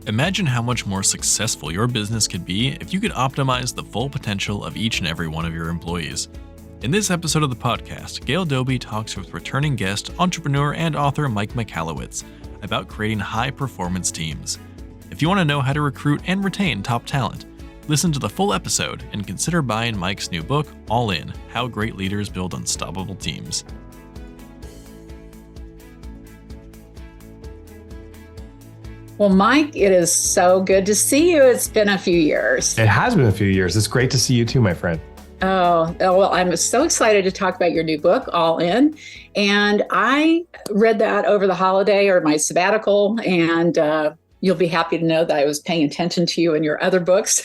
Imagine how much more successful your business could be if you could optimize the full potential of each and every one of your employees. In this episode of the podcast, Gail Doby talks with returning guest, entrepreneur, and author Mike Michalowicz about creating high-performance teams. If you want to know how to recruit and retain top talent, listen to the full episode and consider buying Mike's new book, All In: How Great Leaders Build Unstoppable Teams. Well, Mike, it is so good to see you. It's been a few years. It has been a few years. It's great to see you too, my friend. Oh, well, I'm so excited to talk about your new book, All In. And I read that over the holiday or my sabbatical, and you'll be happy to know that I was paying attention to you and your other books.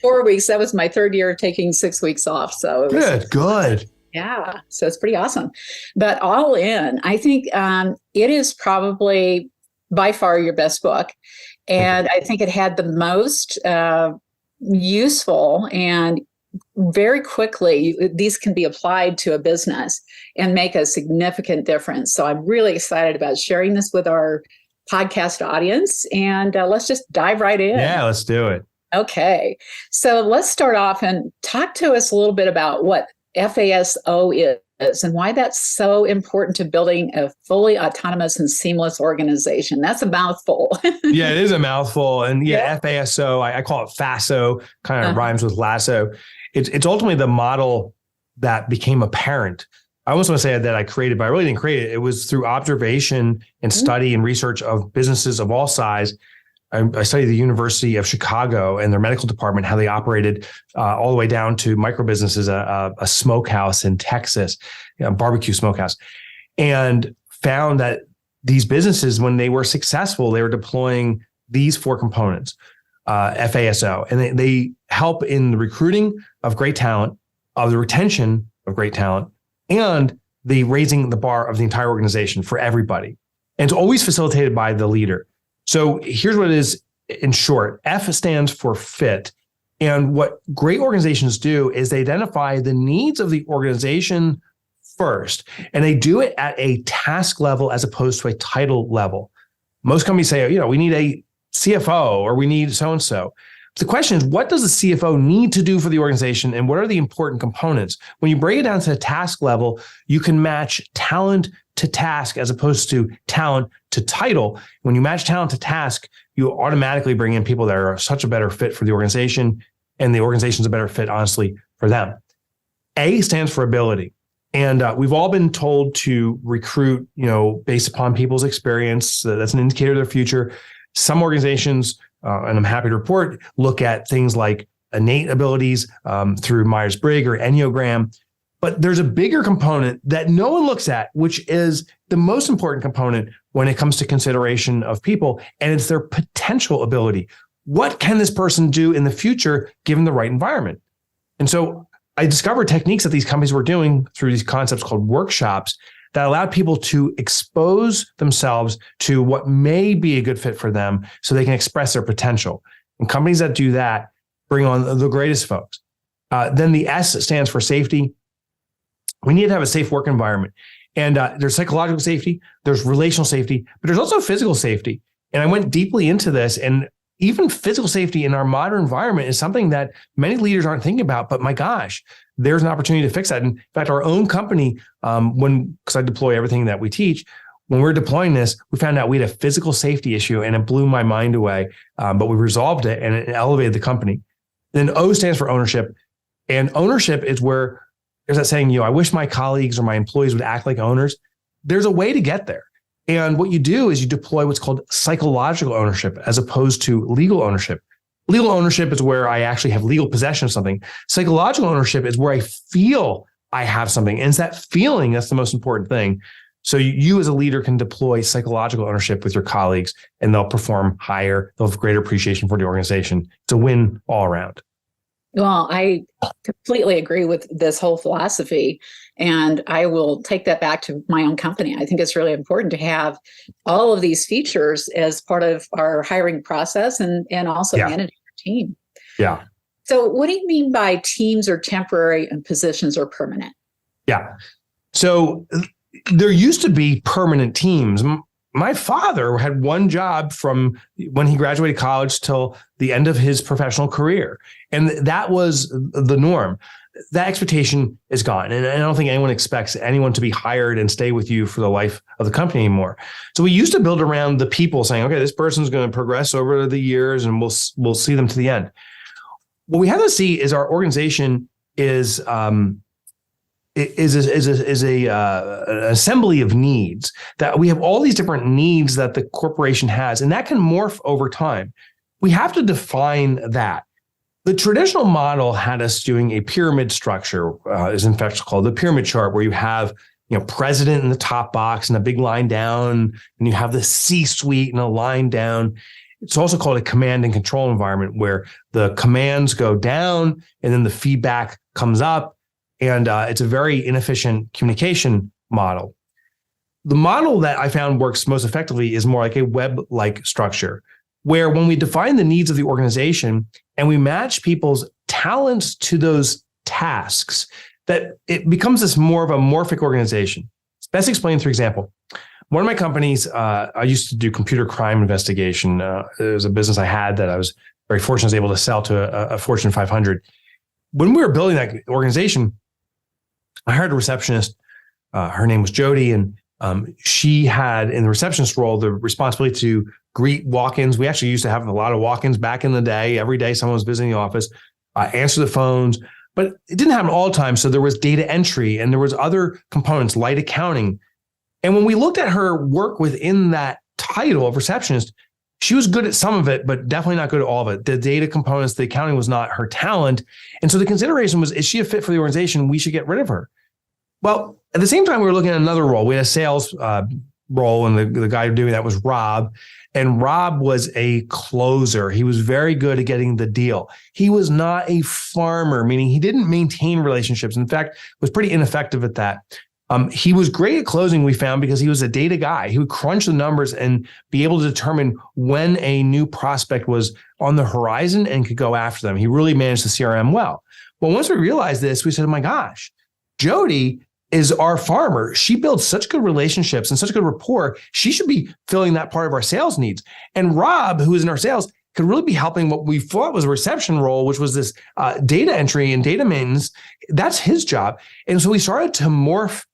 4 weeks. That was my third year taking 6 weeks off. So it was good. Yeah. So it's pretty awesome. But All In, I think it is probably by far your best book. And I think it had the most useful and very quickly, these can be applied to a business and make a significant difference. So I'm really excited about sharing this with our podcast audience. And let's just dive right in. Yeah, let's do it. Okay. So let's start off and talk to us a little bit about what FASO is and why that's so important to building a fully autonomous and seamless organization. That's a mouthful. Yeah, it is a mouthful. And FASO, I call it FASO, kind of rhymes with lasso. It's ultimately the model that became apparent. I almost want to say that I created, but I really didn't create it. It was through observation and study and research of businesses of all size. I studied the University of Chicago and their medical department, how they operated all the way down to micro businesses, a smokehouse in Texas, barbecue smokehouse, and found that these businesses, when they were successful, they were deploying these four components, FASO, and they help in the recruiting of great talent, of the retention of great talent, and the raising the bar of the entire organization for everybody. And it's always facilitated by the leader. So here's what it is in short. F stands for fit. And what great organizations do is they identify the needs of the organization first, and they do it at a task level as opposed to a title level. Most companies say, we need a CFO or we need so-and-so. The question is, what does the CFO need to do for the organization, and what are the important components? When you break it down to the task level, you can match talent to task as opposed to talent to title. When you match talent to task, you automatically bring in people that are such a better fit for the organization, and the organization's a better fit, honestly, for them. A stands for ability. And we've all been told to recruit, based upon people's experience. That's an indicator of their future. Some organizations, and I'm happy to report, look at things like innate abilities through Myers-Briggs or Enneagram. But there's a bigger component that no one looks at, which is the most important component when it comes to consideration of people, and it's their potential ability. What can this person do in the future given the right environment? And so I discovered techniques that these companies were doing through these concepts called workshops that allowed people to expose themselves to what may be a good fit for them so they can express their potential. And companies that do that bring on the greatest folks. Then the S stands for safety. We need to have a safe work environment. And there's psychological safety, there's relational safety, but there's also physical safety. And I went deeply into this, and even physical safety in our modern environment is something that many leaders aren't thinking about, but my gosh, there's an opportunity to fix that. In fact, our own company, because I deploy everything that we teach, when we're deploying this, we found out we had a physical safety issue, and it blew my mind away, but we resolved it, and it elevated the company. Then O stands for ownership. And ownership is where there's that saying, I wish my colleagues or my employees would act like owners. There's a way to get there. And what you do is you deploy what's called psychological ownership as opposed to legal ownership. Legal ownership is where I actually have legal possession of something. Psychological ownership is where I feel I have something. And it's that feeling that's the most important thing. So you as a leader can deploy psychological ownership with your colleagues, and they'll perform higher. They'll have greater appreciation for the organization. It's a win all around. Well, I completely agree with this whole philosophy, and I will take that back to my own company. I think it's really important to have all of these features as part of our hiring process and also managing our team. Yeah. So what do you mean by teams are temporary and positions are permanent? Yeah. So there used to be permanent teams. my father had one job from when he graduated college till the end of his professional career. And that was the norm. That expectation is gone. And I don't think anyone expects anyone to be hired and stay with you for the life of the company anymore. So we used to build around the people saying, okay, this person's going to progress over the years and we'll see them to the end. What we have to see is our organization is an assembly of needs, that we have all these different needs that the corporation has, and that can morph over time. We have to define that. The traditional model had us doing a pyramid structure, is in fact called the pyramid chart, where you have, president in the top box and a big line down, and you have the C-suite and a line down. It's also called a command and control environment, where the commands go down and then the feedback comes up, and it's a very inefficient communication model. The model that I found works most effectively is more like a web-like structure, where when we define the needs of the organization and we match people's talents to those tasks, that it becomes this more of a morphic organization. It's best explained through example. One of my companies, I used to do computer crime investigation. It was a business I had that I was very fortunate I was able to sell to a Fortune 500. When we were building that organization, I hired a receptionist. Her name was Jody, and she had, in the receptionist role, the responsibility to greet walk-ins. We actually used to have a lot of walk-ins back in the day. Every day someone was visiting the office, answer the phones, but it didn't happen all the time. So there was data entry and there was other components, light accounting. And when we looked at her work within that title of receptionist, she was good at some of it, but definitely not good at all of it. The data components, the accounting was not her talent. And so the consideration was, is she a fit for the organization? We should get rid of her. Well, at the same time, we were looking at another role. We had a sales role, and the guy doing that was Rob. And Rob was a closer. He was very good at getting the deal. He was not a farmer, meaning he didn't maintain relationships. In fact, was pretty ineffective at that. He was great at closing, we found, because he was a data guy. He would crunch the numbers and be able to determine when a new prospect was on the horizon and could go after them. He really managed the CRM well. Well, once we realized this, we said, oh my gosh, Jody is our farmer. She builds such good relationships and such good rapport. She should be filling that part of our sales needs. And Rob, who is in our sales, could really be helping what we thought was a reception role, which was this data entry and data maintenance. That's his job. And so we started to morph.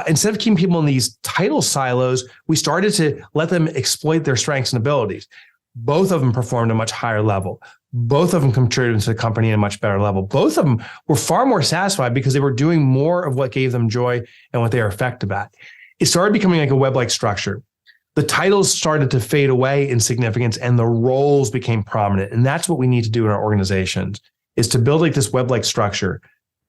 Instead of keeping people in these title silos, we started to let them exploit their strengths and abilities. Both of them performed at a much higher level. Both of them contributed to the company at a much better level. Both of them were far more satisfied because they were doing more of what gave them joy and what they were effective at. It started becoming like a web-like structure. The titles started to fade away in significance and the roles became prominent. And that's what we need to do in our organizations, is to build like this web-like structure.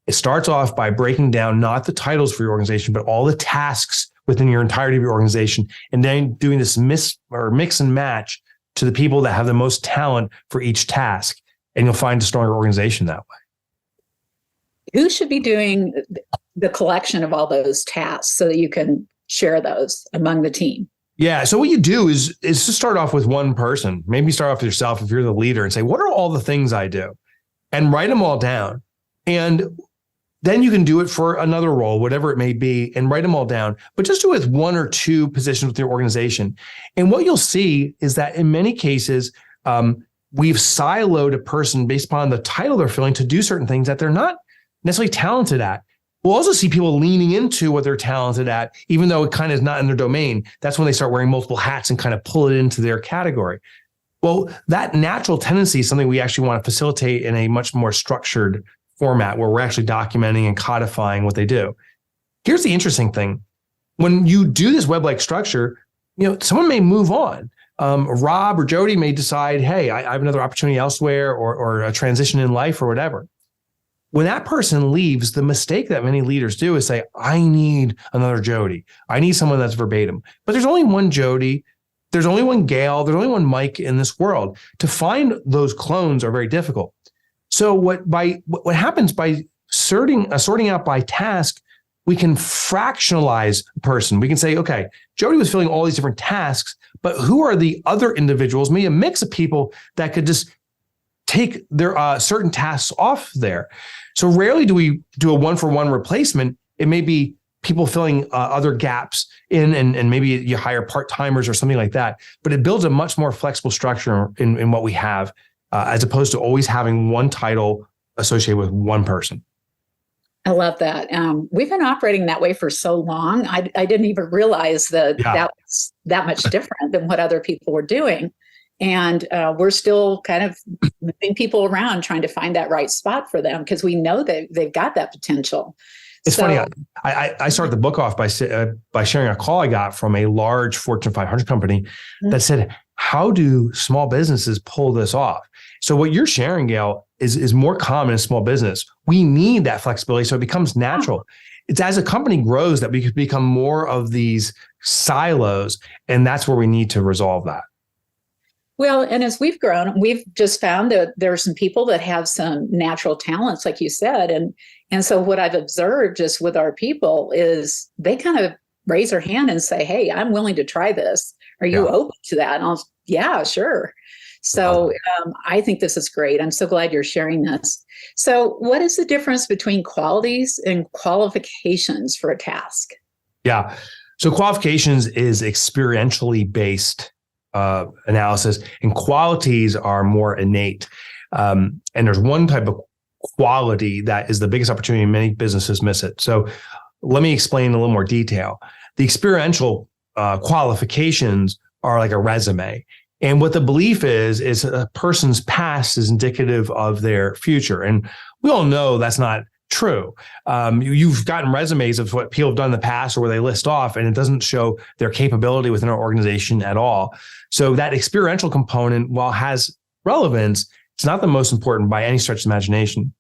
It starts off by breaking down not the titles for your organization, but all the tasks within your entirety of your organization, and then doing this mix and match to the people that have the most talent for each task. And you'll find a stronger organization that way. Who should be doing the collection of all those tasks so that you can share those among the team? Yeah. So what you do is to start off with one person. Maybe start off with yourself if you're the leader and say, what are all the things I do? And write them all down. And then you can do it for another role, whatever it may be, and write them all down. But just do it with one or two positions with your organization. And what you'll see is that in many cases, we've siloed a person based upon the title they're filling to do certain things that they're not necessarily talented at. We'll also see people leaning into what they're talented at, even though it kind of is not in their domain. That's when they start wearing multiple hats and kind of pull it into their category. Well, that natural tendency is something we actually want to facilitate in a much more structured format where we're actually documenting and codifying what they do. Here's the interesting thing. When you do this web-like structure, someone may move on. Rob or Jody may decide, hey, I have another opportunity elsewhere or a transition in life or whatever. When that person leaves, the mistake that many leaders do is say, I need another Jody. I need someone that's verbatim. But there's only one Jody. There's only one Gail. There's only one Mike in this world. To find those clones are very difficult. So what happens by sorting out by task, we can fractionalize a person. We can say, okay, Jody was filling all these different tasks, but who are the other individuals? Maybe a mix of people that could just take their certain tasks off there. So rarely do we do a one-for-one replacement. It may be people filling other gaps in, and maybe you hire part-timers or something like that. But it builds a much more flexible structure in what we have, as opposed to always having one title associated with one person. I love that. We've been operating that way for so long. I didn't even realize that that was that much different than what other people were doing. And we're still kind of moving people around, trying to find that right spot for them, because we know that they've got that potential. It's funny. I started the book off by sharing a call I got from a large Fortune 500 company that said, how do small businesses pull this off? So what you're sharing, Gail, is more common in small business. We need that flexibility so it becomes natural. It's as a company grows that we could become more of these silos, and that's where we need to resolve that. Well, and as we've grown, we've just found that there are some people that have some natural talents, like you said. And so what I've observed just with our people is they kind of raise their hand and say, hey, I'm willing to try this. Are you open to that? And yeah, sure. So I think this is great. I'm so glad you're sharing this. So what is the difference between qualities and qualifications for a task? Yeah. So qualifications is experientially based analysis, and qualities are more innate. And there's one type of quality that is the biggest opportunity. Many businesses miss it. So let me explain in a little more detail. The experiential qualifications are like a resume. And what the belief is a person's past is indicative of their future. And we all know that's not true. You've gotten resumes of what people have done in the past or where they list off, and it doesn't show their capability within our organization at all. So that experiential component, while has relevance, it's not the most important by any stretch of imagination.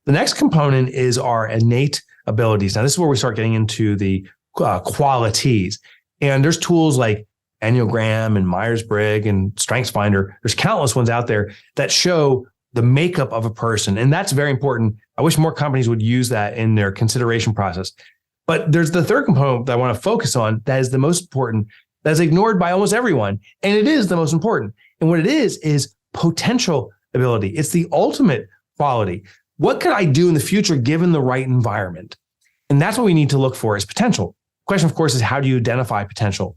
The next component is our innate abilities. Now, this is where we start getting into the qualities. And there's tools like Enneagram and Myers-Briggs and StrengthsFinder. There's countless ones out there that show the makeup of a person. And that's very important. I wish more companies would use that in their consideration process. But there's the third component that I want to focus on that is the most important, that is ignored by almost everyone. And it is the most important. And what it is potential ability. It's the ultimate quality. What could I do in the future given the right environment? And that's what we need to look for is potential. The question, of course, is how do you identify potential?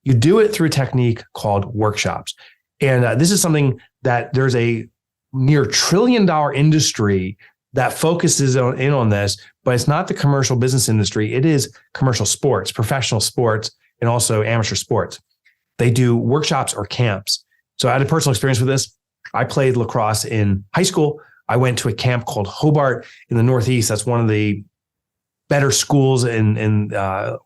You do it through a technique called workshops. And this is something that there's a near $1 trillion industry that focuses in on this, but it's not the commercial business industry. It is commercial sports, professional sports, and also amateur sports. They do workshops or camps. So I had a personal experience with this. I played lacrosse in high school. I went to a camp called Hobart in the Northeast. That's one of the better schools in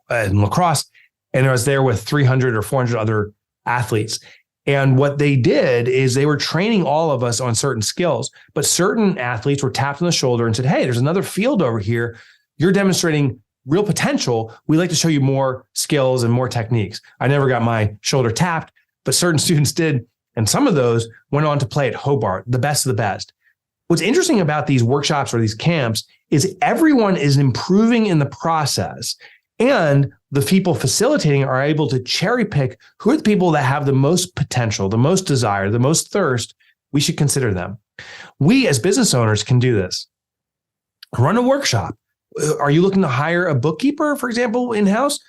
lacrosse. And I was there with 300 or 400 other athletes. And what they did is they were training all of us on certain skills, but certain athletes were tapped on the shoulder and said, hey, there's another field over here. You're demonstrating real potential. We'd like to show you more skills and more techniques. I never got my shoulder tapped, but certain students did. And some of those went on to play at Hobart, the best of the best. What's interesting about these workshops or these camps is everyone is improving in the process, and the people facilitating are able to cherry pick who are the people that have the most potential, the most desire, the most thirst. We should consider them. We as business owners can do this. Run a workshop. Are you looking to hire a bookkeeper, for example, in-house?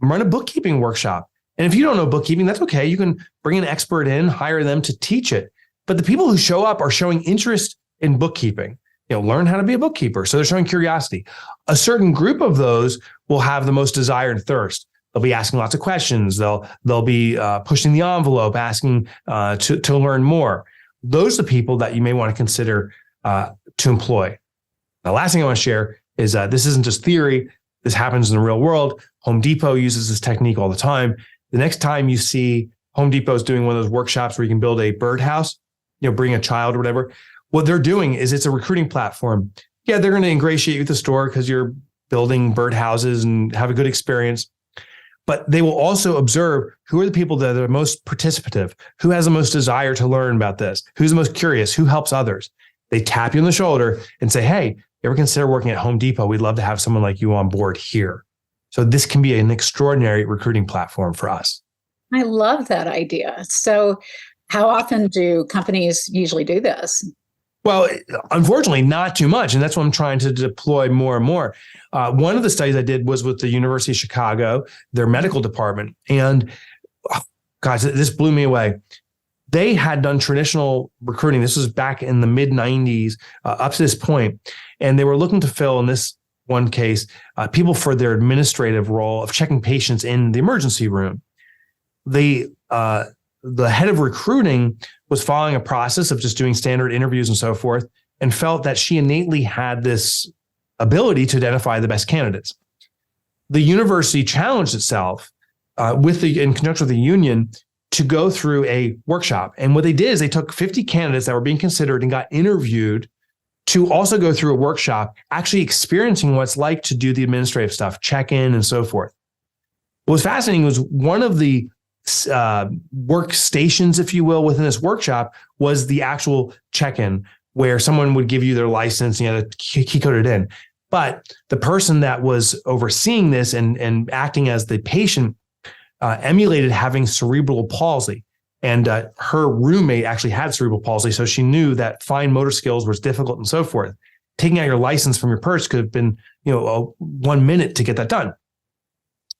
Run a bookkeeping workshop. And if you don't know bookkeeping, that's okay. You can bring an expert in, hire them to teach it. But the people who show up are showing interest in bookkeeping. Learn how to be a bookkeeper. So they're showing curiosity. A certain group of those will have the most desire and thirst. They'll be asking lots of questions. They'll be pushing the envelope, asking to learn more. Those are the people that you may want to consider to employ. The last thing I want to share is this isn't just theory. This happens in the real world. Home Depot uses this technique all the time. The next time you see Home Depot is doing one of those workshops where you can build a birdhouse, bring a child or whatever. What they're doing is it's a recruiting platform. Yeah, they're going to ingratiate you with the store because you're building birdhouses and have a good experience. But they will also observe who are the people that are most participative, who has the most desire to learn about this, who's the most curious, who helps others. They tap you on the shoulder and say, hey, you ever consider working at Home Depot? We'd love to have someone like you on board here. So this can be an extraordinary recruiting platform for us. I love that idea. So how often do companies usually do this? Well, unfortunately, not too much. And that's what I'm trying to deploy more and more. One of the studies I did was with the University of Chicago, their medical department. And guys, this blew me away. They had done traditional recruiting. This was back in the mid 90s, up to this point. And they were looking to fill, in this one case, people for their administrative role of checking patients in the emergency room. The head of recruiting was following a process of just doing standard interviews and so forth, and felt that she innately had this ability to identify the best candidates. The university challenged itself in conjunction with the union to go through a workshop. And what they did is they took 50 candidates that were being considered and got interviewed to also go through a workshop, actually experiencing what it's like to do the administrative stuff, check in and so forth. What was fascinating was one of the workstations, if you will, within this workshop was the actual check-in, where someone would give you their license and you had to key code it in. But the person that was overseeing this and acting as the patient emulated having cerebral palsy. And her roommate actually had cerebral palsy, so she knew that fine motor skills was difficult and so forth. Taking out your license from your purse could have been, 1 minute to get that done.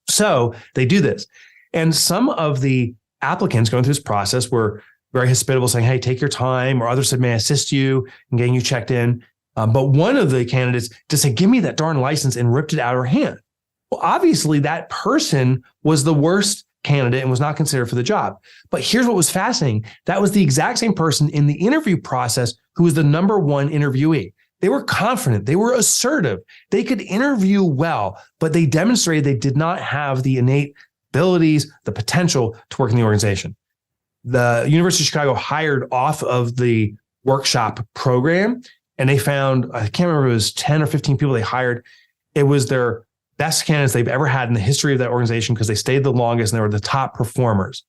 So they do this. And some of the applicants going through this process were very hospitable, saying, hey, take your time, or others said, may I assist you in getting you checked in? But one of the candidates just said, give me that darn license, and ripped it out of her hand. Well, obviously that person was the worst candidate and was not considered for the job. But here's what was fascinating. That was the exact same person in the interview process who was the number one interviewee. They were confident. They were assertive. They could interview well, but they demonstrated they did not have the innate abilities, the potential to work in the organization. The University of Chicago hired off of the workshop program, and they found, I can't remember, it was 10 or 15 people they hired. It was their best candidates they've ever had in the history of that organization because they stayed the longest and they were the top performers.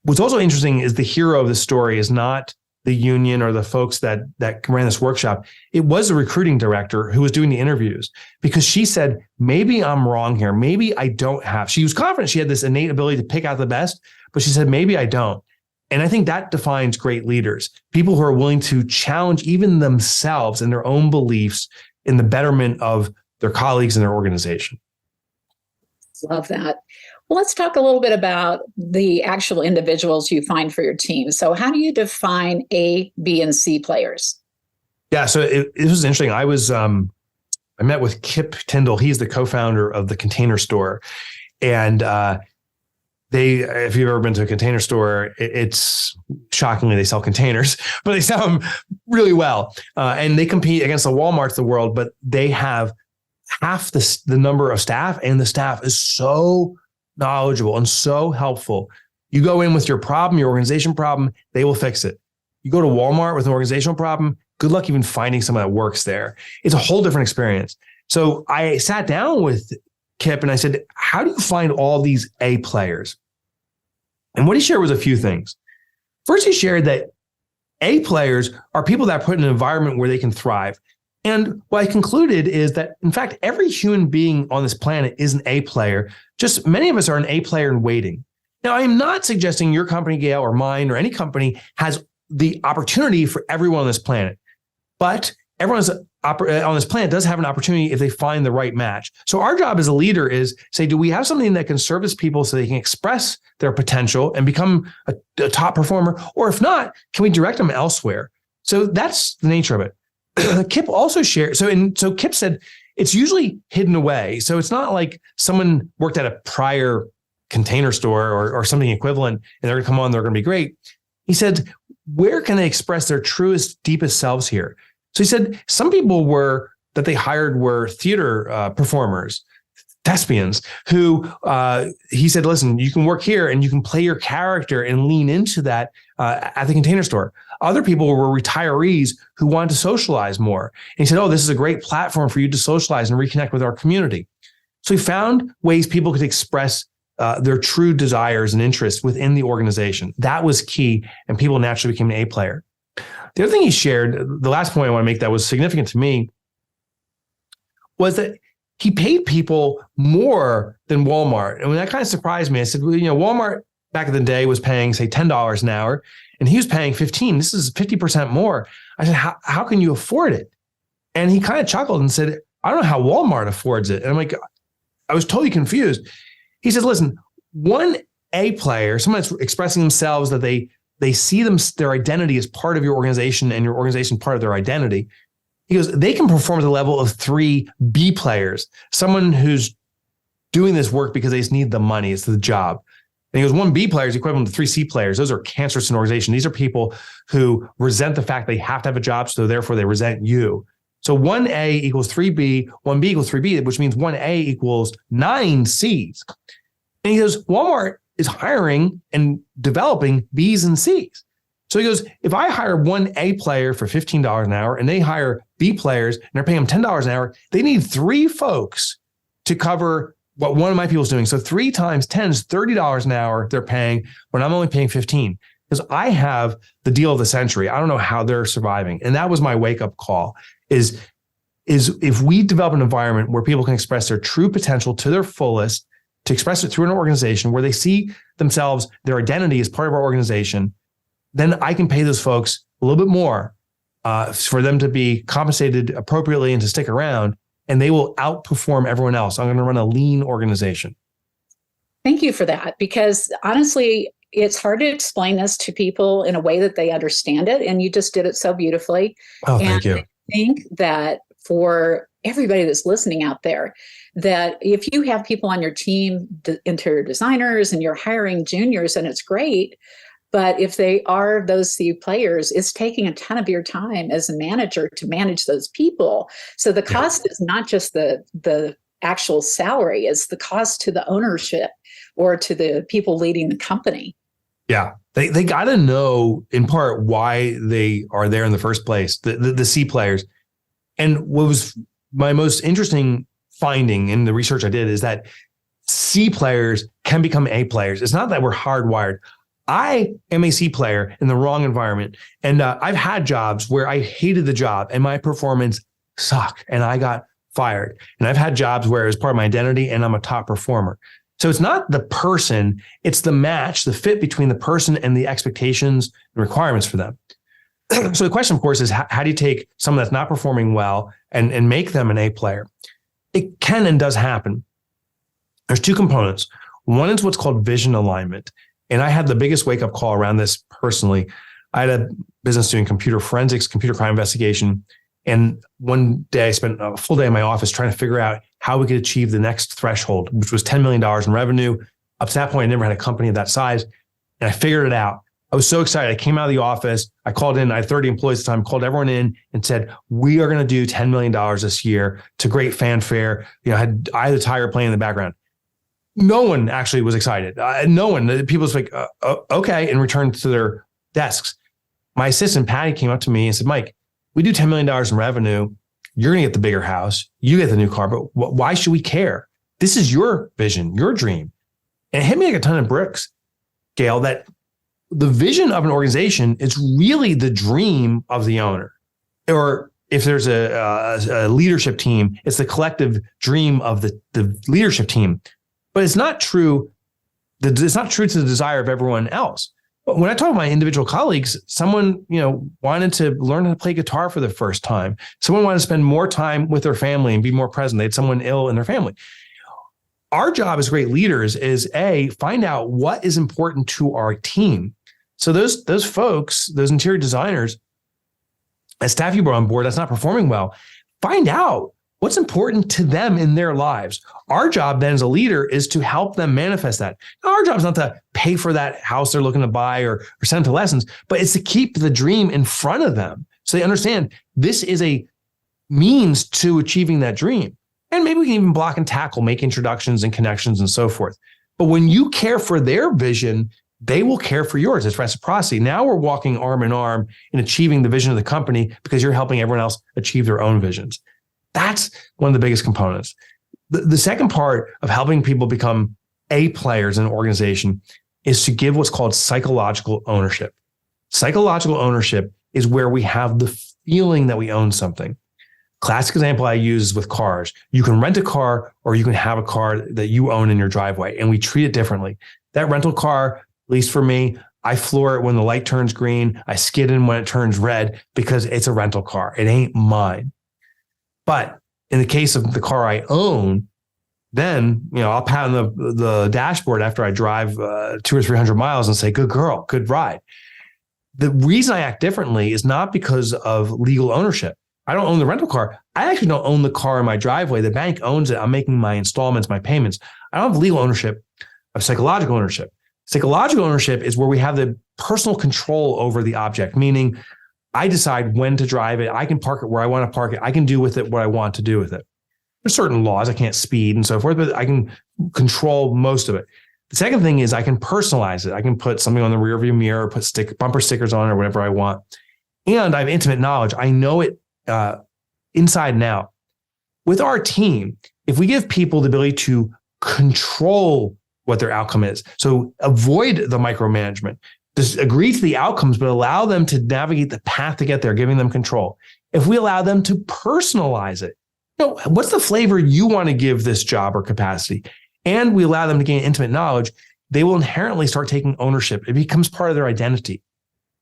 What's also interesting is the hero of the story is not the union or the folks that ran this workshop. It was the recruiting director who was doing the interviews, because she said, maybe I'm wrong here. Maybe I don't have. She was confident she had this innate ability to pick out the best, but she said, maybe I don't. And I think that defines great leaders, people who are willing to challenge even themselves and their own beliefs in the betterment of their colleagues and their organization. Love that. Well, let's talk a little bit about the actual individuals you find for your team. So how do you define A, B, and C players? Yeah, so it was interesting. I met with Kip Tyndall. He's the co-founder of the Container Store. And if you've ever been to a container store, it's shockingly, they sell containers, but they sell them really well. And they compete against the Walmarts of the world, but they have half the number of staff, and the staff is so knowledgeable and so helpful. You go in with your problem, your organization problem, they will fix it. You go to Walmart with an organizational problem, good luck even finding someone that works there. It's a whole different experience. So I sat down with Kip and I said, how do you find all these A players? And what he shared was a few things. First, he shared that A players are people that are put in an environment where they can thrive. And what I concluded is that, in fact, every human being on this planet is an A player. Just many of us are an A player in waiting. Now, I am not suggesting your company, Gail, or mine, or any company has the opportunity for everyone on this planet. But everyone on this planet does have an opportunity if they find the right match. So our job as a leader is say, do we have something that can service people so they can express their potential and become a top performer? Or if not, can we direct them elsewhere? So that's the nature of it. Kip also shared. So Kip said it's usually hidden away. So it's not like someone worked at a prior container store or something equivalent and they're going to come on, they're going to be great. He said, where can they express their truest, deepest selves here? So he said some people that they hired were theater performers, thespians, who he said, listen, you can work here and you can play your character and lean into that at the Container Store. Other people were retirees who wanted to socialize more. And he said, oh, this is a great platform for you to socialize and reconnect with our community. So he found ways people could express their true desires and interests within the organization. That was key, and people naturally became an A player. The other thing he shared, the last point I want to make that was significant to me, was that he paid people more than Walmart. And when that kind of surprised me, I said, well, Walmart back in the day was paying, say, $10 an hour, and he was paying 15. This is 50% more. I said, how can you afford it? And he kind of chuckled and said, I don't know how Walmart affords it. And I'm like, I was totally confused. He says, listen, one A player, someone that's expressing themselves that they see their identity as part of your organization and your organization part of their identity. He goes, they can perform at the level of 3 B players, someone who's doing this work because they just need the money. It's the job. And he goes, 1 B player is equivalent to 3 C players. Those are cancerous in an organization. These are people who resent the fact they have to have a job, so therefore they resent you. So 1A equals 3B, 1B equals 3B, which means 1A equals 9 Cs. And he goes, Walmart is hiring and developing Bs and Cs. So he goes, if I hire 1A player for $15 an hour and they hire B players and they're paying them $10 an hour, they need 3 folks to cover what one of my people is doing. So 3 times 10 is $30 an hour they're paying when I'm only paying 15, because I have the deal of the century. I don't know how they're surviving. And that was my wake up call is if we develop an environment where people can express their true potential to their fullest, to express it through an organization where they see themselves, their identity as part of our organization, then I can pay those folks a little bit more for them to be compensated appropriately and to stick around, and they will outperform everyone else. I'm going to run a lean organization. Thank you for that, because honestly, it's hard to explain this to people in a way that they understand it, and you just did it so beautifully. Oh, thank you. I think that for everybody that's listening out there, that if you have people on your team, interior designers, and you're hiring juniors, and it's great, but if they are those C players, it's taking a ton of your time as a manager to manage those people. So the cost is not just the actual salary, it's the cost to the ownership or to the people leading the company. Yeah. They got to know in part why they are there in the first place, the C players. And what was my most interesting finding in the research I did is that C players can become A players. It's not that we're hardwired. I am a C player in the wrong environment. And I've had jobs where I hated the job and my performance sucked and I got fired. And I've had jobs where it was part of my identity and I'm a top performer. So it's not the person, it's the match, the fit between the person and the expectations and requirements for them. So the question, of course, is how do you take someone that's not performing well and make them an A player? It can and does happen. There's 2 components. One is what's called vision alignment. And I had the biggest wake-up call around this personally. I had a business doing computer forensics, computer crime investigation. And one day I spent a full day in my office trying to figure out how we could achieve the next threshold, which was $10 million in revenue. Up to that point, I never had a company of that size. And I figured it out. I was so excited. I came out of the office. I called in. I had 30 employees at the time, called everyone in and said, we are going to do $10 million this year to great fanfare. You know, I had Eye of the Tiger playing in the background. No one actually was excited. No one. People was like, okay, and returned to their desks. My assistant, Patty, came up to me and said, Mike, we do $10 million in revenue. You're going to get the bigger house. You get the new car, but why should we care? This is your vision, your dream. And it hit me like a ton of bricks, Gail, that the vision of an organization is really the dream of the owner. Or if there's a leadership team, it's the collective dream of the leadership team. But it's not true. It's not true to the desire of everyone else. But when I talk to my individual colleagues, someone, wanted to learn how to play guitar for the first time. Someone wanted to spend more time with their family and be more present. They had someone ill in their family. Our job as great leaders is find out what is important to our team. So those folks, those interior designers, as staff you brought on board that's not performing well, find out what's important to them in their lives. Our job then as a leader is to help them manifest that. Now, our job is not to pay for that house they're looking to buy or send them to lessons, but it's to keep the dream in front of them so they understand this is a means to achieving that dream. And maybe we can even block and tackle, make introductions and connections and so forth. But when you care for their vision, they will care for yours. It's reciprocity. Now we're walking arm in arm in achieving the vision of the company because you're helping everyone else achieve their own visions. That's one of the biggest components. The second part of helping people become A players in an organization is to give what's called psychological ownership. Psychological ownership is where we have the feeling that we own something. Classic example I use is with cars. You can rent a car or you can have a car that you own in your driveway, and we treat it differently. That rental car least for me, I floor it when the light turns green. I skid in when it turns red because it's a rental car. It ain't mine. But in the case of the car I own, then, I'll pat on the dashboard after I drive 200 or 300 miles and say, good girl, good ride. The reason I act differently is not because of legal ownership. I don't own the rental car. I actually don't own the car in my driveway. The bank owns it. I'm making my installments, my payments. I don't have legal ownership. I have psychological ownership. Psychological ownership is where we have the personal control over the object, meaning I decide when to drive it. I can park it where I want to park it. I can do with it what I want to do with it. There's certain laws. I can't speed and so forth, but I can control most of it. The second thing is I can personalize it. I can put something on the rear view mirror, put bumper stickers on it or whatever I want. And I have intimate knowledge. I know it inside and out. With our team, if we give people the ability to control what their outcome is, so avoid the micromanagement, just agree to the outcomes, but allow them to navigate the path to get there, giving them control. If we allow them to personalize it, what's the flavor you want to give this job or capacity? And we allow them to gain intimate knowledge, they will inherently start taking ownership. It becomes part of their identity.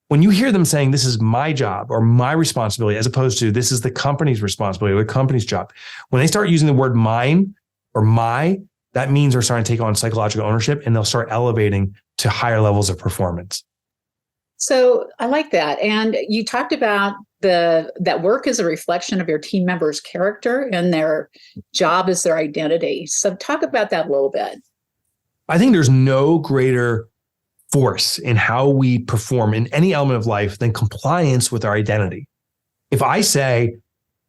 When you hear them saying, this is my job or my responsibility, as opposed to this is the company's responsibility or the company's job, when they start using the word mine or my, that means they're starting to take on psychological ownership and they'll start elevating to higher levels of performance. So I like that. And you talked about that work is a reflection of your team members' character and their job is their identity. So talk about that a little bit. I think there's no greater force in how we perform in any element of life than compliance with our identity. If I say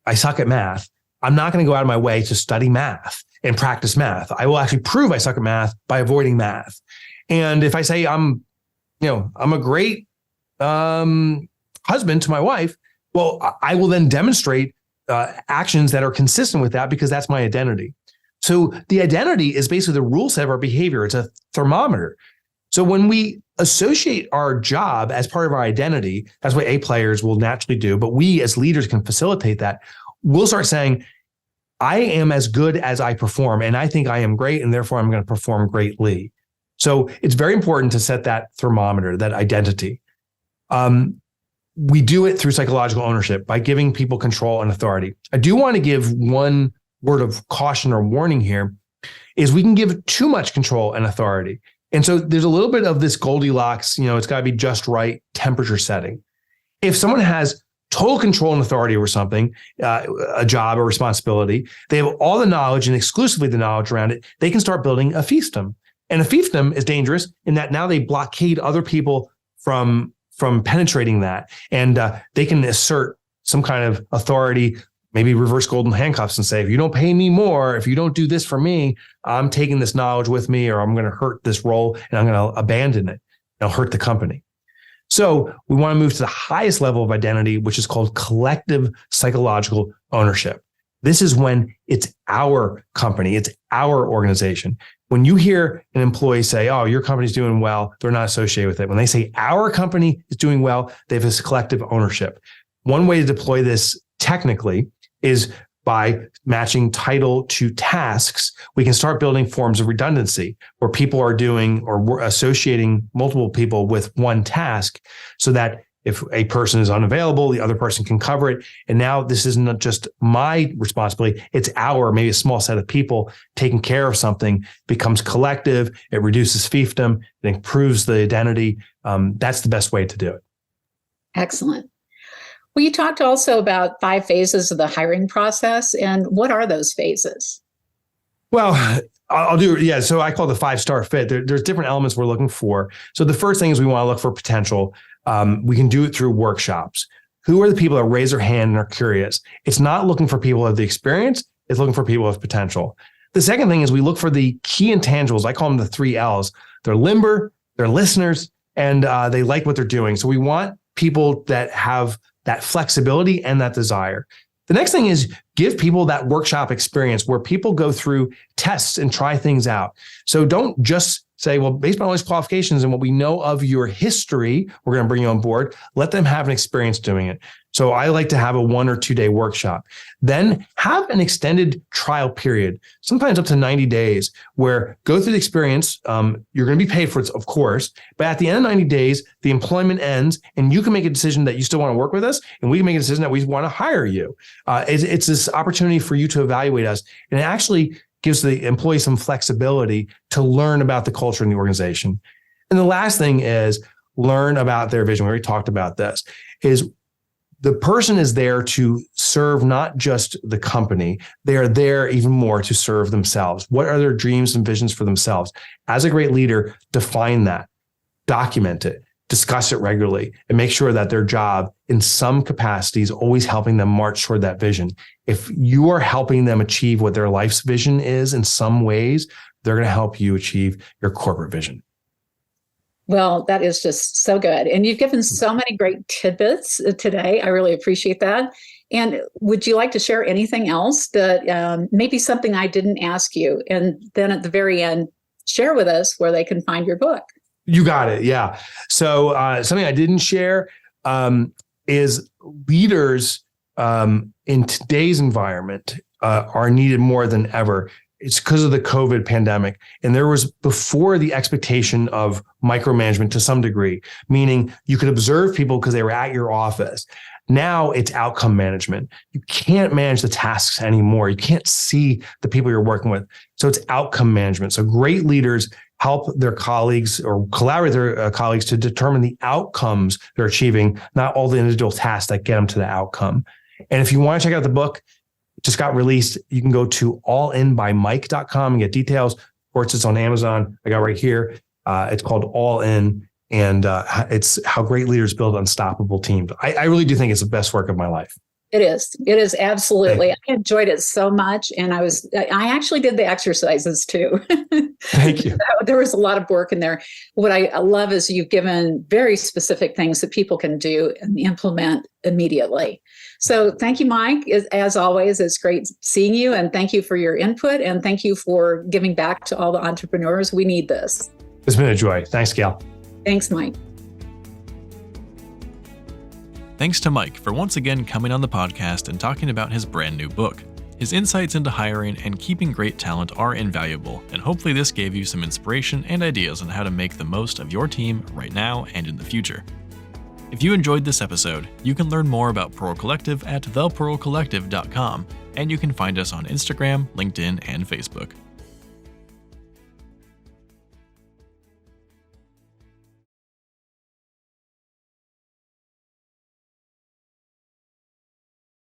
I suck at math, I'm not going to go out of my way to study math and practice math. I will actually prove I suck at math by avoiding math. And if I say I'm a great husband to my wife, well, I will then demonstrate actions that are consistent with that because that's my identity. So the identity is basically the rule set of our behavior. It's a thermometer. So when we associate our job as part of our identity, that's what A players will naturally do, but we as leaders can facilitate that. We'll start saying, I am as good as I perform, and I think I am great, and therefore I'm going to perform greatly. So it's very important to set that thermometer, that identity. We do it through psychological ownership by giving people control and authority. I do want to give one word of caution or warning here is we can give too much control and authority. And so there's a little bit of this Goldilocks, it's got to be just right temperature setting. If someone has total control and authority over something, a job or responsibility, they have all the knowledge and exclusively the knowledge around it, they can start building a fiefdom. And a fiefdom is dangerous in that now they blockade other people from penetrating that. And they can assert some kind of authority, maybe reverse golden handcuffs and say, if you don't pay me more, if you don't do this for me, I'm taking this knowledge with me, or I'm going to hurt this role and I'm going to abandon it. I'll hurt the company. So we want to move to the highest level of identity, which is called collective psychological ownership. This is when it's our company, it's our organization. When you hear an employee say, oh, your company's doing well, they're not associated with it. When they say our company is doing well, they have this collective ownership. One way to deploy this technically is by matching title to tasks. We can start building forms of redundancy where people are doing or we're associating multiple people with one task so that if a person is unavailable, the other person can cover it. And now this isn't just my responsibility. It's our, maybe a small set of people taking care of something, becomes collective. It reduces fiefdom. It improves the identity. That's the best way to do it. Excellent. Well, you talked also about 5 phases of the hiring process. And what are those phases? Well, I'll do, yeah. So I call it the 5-star fit. There's different elements we're looking for. So the first thing is we want to look for potential. We can do it through workshops. Who are the people that raise their hand and are curious? It's not looking for people who have the experience. It's looking for people with potential. The second thing is we look for the key intangibles. I call them the 3 L's. They're limber, they're listeners, and they like what they're doing. So we want people that have that flexibility and that desire. The next thing is give people that workshop experience where people go through tests and try things out. So don't just say, well, based on all these qualifications and what we know of your history, we're going to bring you on board. Let them have an experience doing it. So I like to have a 1 or 2 day workshop. Then have an extended trial period, sometimes up to 90 days, where go through the experience. You're going to be paid for it, of course, but at the end of 90 days, the employment ends and you can make a decision that you still want to work with us, and we can make a decision that we want to hire you. It's this opportunity for you to evaluate us, and it actually gives the employee some flexibility to learn about the culture in the organization. And the last thing is learn about their vision. We already talked about this, is the person is there to serve not just the company. They are there even more to serve themselves. What are their dreams and visions for themselves? As a great leader, define that, document it, discuss it regularly, and make sure that their job in some capacity is always helping them march toward that vision. If you are helping them achieve what their life's vision is in some ways, they're going to help you achieve your corporate vision. Well, that is just so good. And you've given so many great tidbits today. I really appreciate that. And would you like to share anything else that maybe something I didn't ask you? And then at the very end, share with us where they can find your book. You got it. Yeah. So something I didn't share is leaders in today's environment are needed more than ever. It's because of the COVID pandemic. And there was before the expectation of micromanagement to some degree, meaning you could observe people because they were at your office. Now it's outcome management. You can't manage the tasks anymore. You can't see the people you're working with. So it's outcome management. So great leaders help their colleagues or collaborate with their colleagues to determine the outcomes they're achieving, not all the individual tasks that get them to the outcome. And if you want to check out the book, it just got released. You can go to allinbymike.com and get details. Of course, it's on Amazon. I got right here. It's called All In, and it's how great leaders build unstoppable teams. I really do think it's the best work of my life. It is. It is absolutely. I enjoyed it so much. And I actually did the exercises too. Thank you. There was a lot of work in there. What I love is you've given very specific things that people can do and implement immediately. So thank you, Mike. As always, it's great seeing you, and thank you for your input, and thank you for giving back to all the entrepreneurs. We need this. It's been a joy. Thanks, Gail. Thanks, Mike. Thanks to Mike for once again coming on the podcast and talking about his brand new book. His insights into hiring and keeping great talent are invaluable, and hopefully this gave you some inspiration and ideas on how to make the most of your team right now and in the future. If you enjoyed this episode, you can learn more about Pearl Collective at thepearlcollective.com, and you can find us on Instagram, LinkedIn, and Facebook.